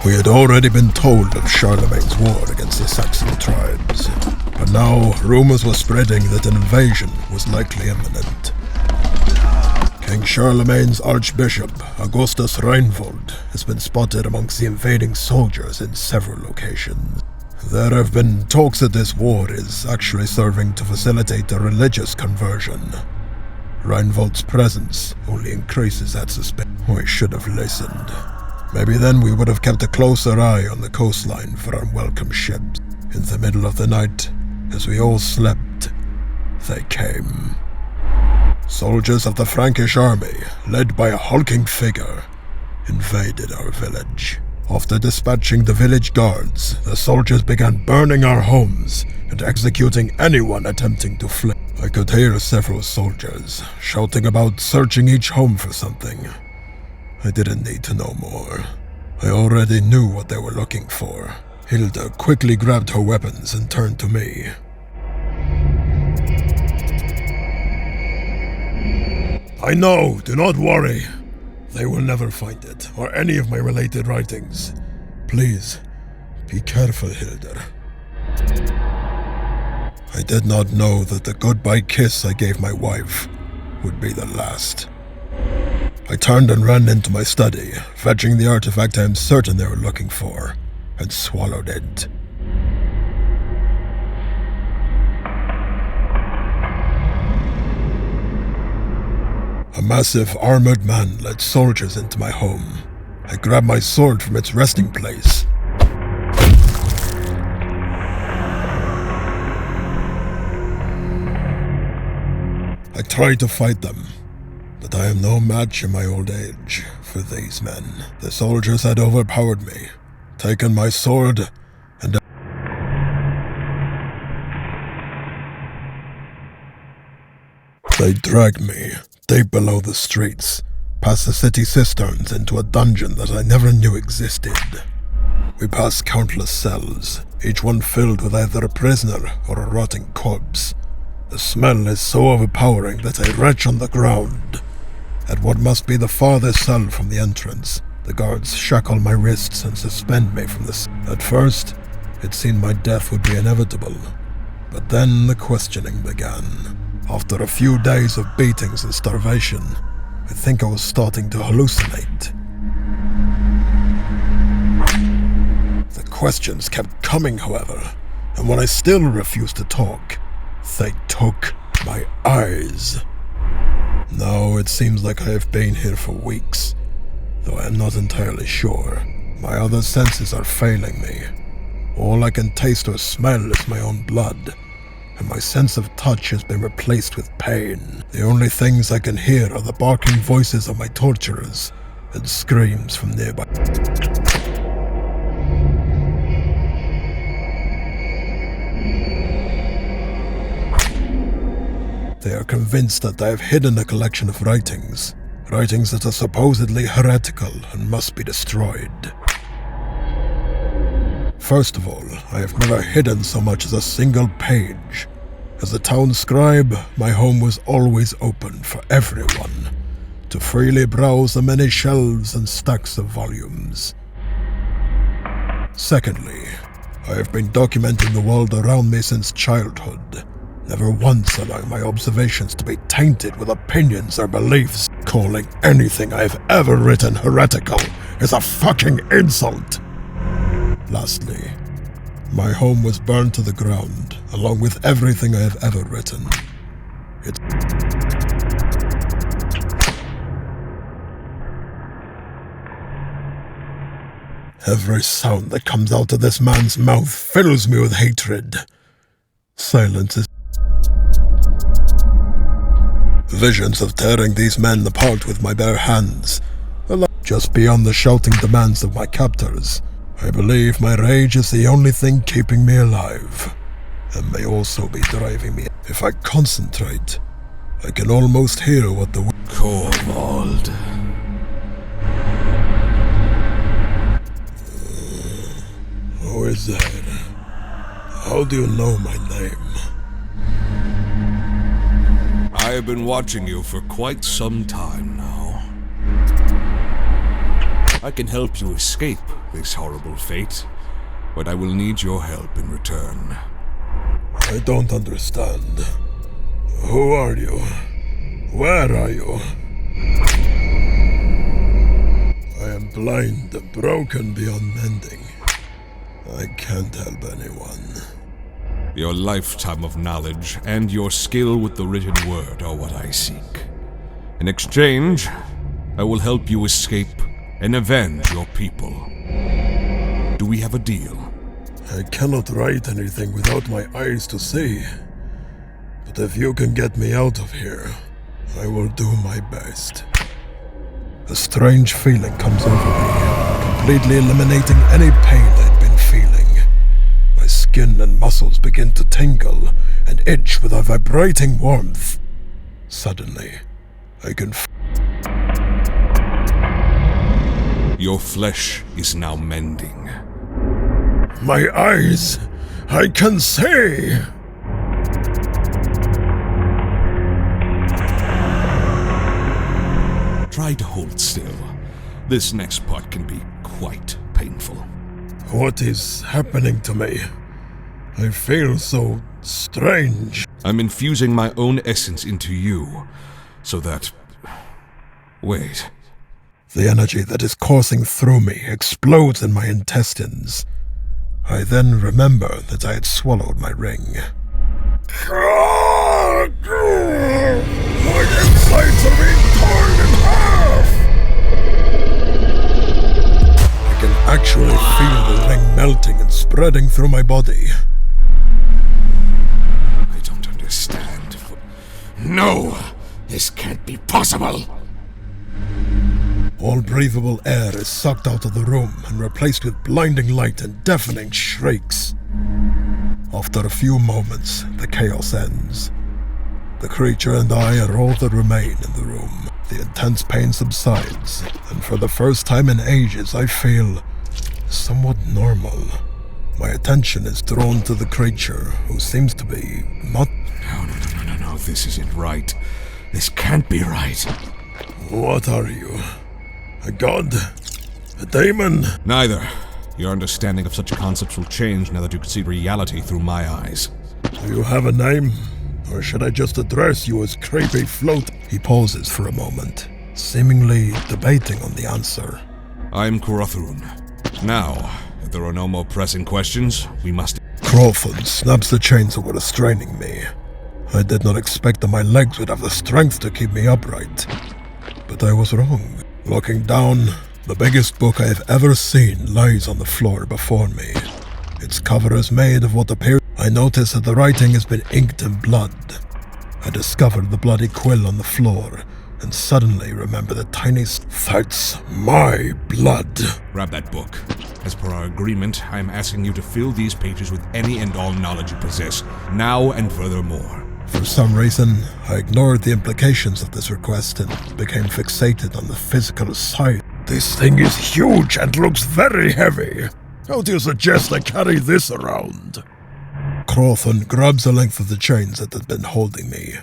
We had already been told of Charlemagne's war against the Saxon tribes, but now rumors were spreading that an invasion was likely imminent. King Charlemagne's Archbishop, Augustus Reinvold, has been spotted amongst the invading soldiers in several locations. There have been talks that this war is actually serving to facilitate a religious conversion. Reinvold's presence only increases that suspicion. We should have listened. Maybe then we would have kept a closer eye on the coastline for unwelcome ships. In the middle of the night, as we all slept, they came. Soldiers of the Frankish army, led by a hulking figure, invaded our village. After dispatching the village guards, the soldiers began burning our homes and executing anyone attempting to flee. I could hear several soldiers shouting about searching each home for something. I didn't need to know more. I already knew what they were looking for. Hilda quickly grabbed her weapons and turned to me. I know, do not worry. They will never find it, or any of my related writings. Please, be careful, Hilda. I did not know that the goodbye kiss I gave my wife would be the last. I turned and ran into my study, fetching the artifact I am certain they were looking for, and swallowed it. A massive armored man led soldiers into my home. I grabbed my sword from its resting place. I tried to fight them, but I am no match in my old age for these men. The soldiers had overpowered me, taken my sword, and they dragged me deep below the streets, past the city cisterns into a dungeon that I never knew existed. We passed countless cells, each one filled with either a prisoner or a rotting corpse. The smell is so overpowering that I retch on the ground. At what must be the farthest cell from the entrance, the guards shackle my wrists and suspend me from the At first, it seemed my death would be inevitable, but then the questioning began. After a few days of beatings and starvation, I think I was starting to hallucinate. The questions kept coming, however, and when I still refused to talk, they took my eyes. Now it seems like I have been here for weeks, though I am not entirely sure. My other senses are failing me. All I can taste or smell is my own blood, and my sense of touch has been replaced with pain. The only things I can hear are the barking voices of my torturers and screams from nearby. They are convinced that I have hidden a collection of writings that are supposedly heretical and must be destroyed. First of all, I have never hidden so much as a single page. As a town scribe, my home was always open for everyone to freely browse the many shelves and stacks of volumes. Secondly, I have been documenting the world around me since childhood, never once allowing my observations to be tainted with opinions or beliefs. Calling anything I have ever written heretical is a fucking insult. Lastly, my home was burned to the ground, along with everything I have ever written. Every sound that comes out of this man's mouth fills me with hatred. Silence is... Visions of tearing these men apart with my bare hands, just beyond the shouting demands of my captors. I believe my rage is the only thing keeping me alive, and may also be driving me. If I concentrate, I can almost hear what the... Korvald. Who is that? How do you know my name? I have been watching you for quite some time now. I can help you escape this horrible fate, but I will need your help in return. I don't understand. Who are you? Where are you? I am blind and broken beyond mending. I can't help anyone. Your lifetime of knowledge and your skill with the written word are what I seek. In exchange, I will help you escape and avenge your people. Do we have a deal? I cannot write anything without my eyes to see. But if you can get me out of here, I will do my best. A strange feeling comes over me, completely eliminating any pain I'd been feeling. My skin and muscles begin to tingle and itch with a vibrating warmth. Suddenly, I can Your flesh is now mending. My eyes! I can see! Try to hold still. This next part can be quite painful. What is happening to me? I feel so strange. I'm infusing my own essence into you, so that... Wait. The energy that is coursing through me explodes in my intestines. I then remember that I had swallowed my ring. My insides are being torn in half! I can actually feel the ring melting and spreading through my body. I don't understand. No! This can't be possible! All breathable air is sucked out of the room and replaced with blinding light and deafening shrieks. After a few moments, the chaos ends. The creature and I are all that remain in the room. The intense pain subsides, and for the first time in ages I feel somewhat normal. My attention is drawn to the creature, who seems to be not... No, this isn't right. This can't be right. What are you? A god? A demon? Neither. Your understanding of such concepts will change now that you can see reality through my eyes. Do you have a name? Or should I just address you as creepy float? He pauses for a moment, seemingly debating on the answer. I'm Korvald. Now, if there are no more pressing questions, we must... Korvald snaps the chains that were restraining me. I did not expect that my legs would have the strength to keep me upright. But I was wrong. Looking down, the biggest book I have ever seen lies on the floor before me. Its cover is made of what appears... I notice that the writing has been inked in blood. I discover the bloody quill on the floor, and suddenly remember the tiniest... That's my blood. Grab that book. As per our agreement, I am asking you to fill these pages with any and all knowledge you possess, now and furthermore. For some reason, I ignored the implications of this request and became fixated on the physical side. This thing is huge and looks very heavy. How do you suggest I carry this around? Korvald grabs a length of the chains that had been holding me.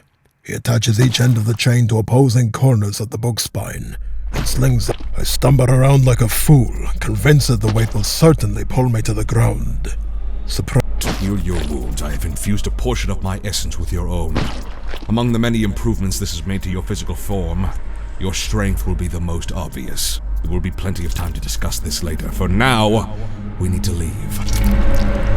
He attaches each end of the chain to opposing corners of the book spine and slings it. I stumble around like a fool, convinced that the weight will certainly pull me to the ground. To heal your wounds, I have infused a portion of my essence with your own. Among the many improvements this has made to your physical form, your strength will be the most obvious. There will be plenty of time to discuss this later. For now, we need to leave.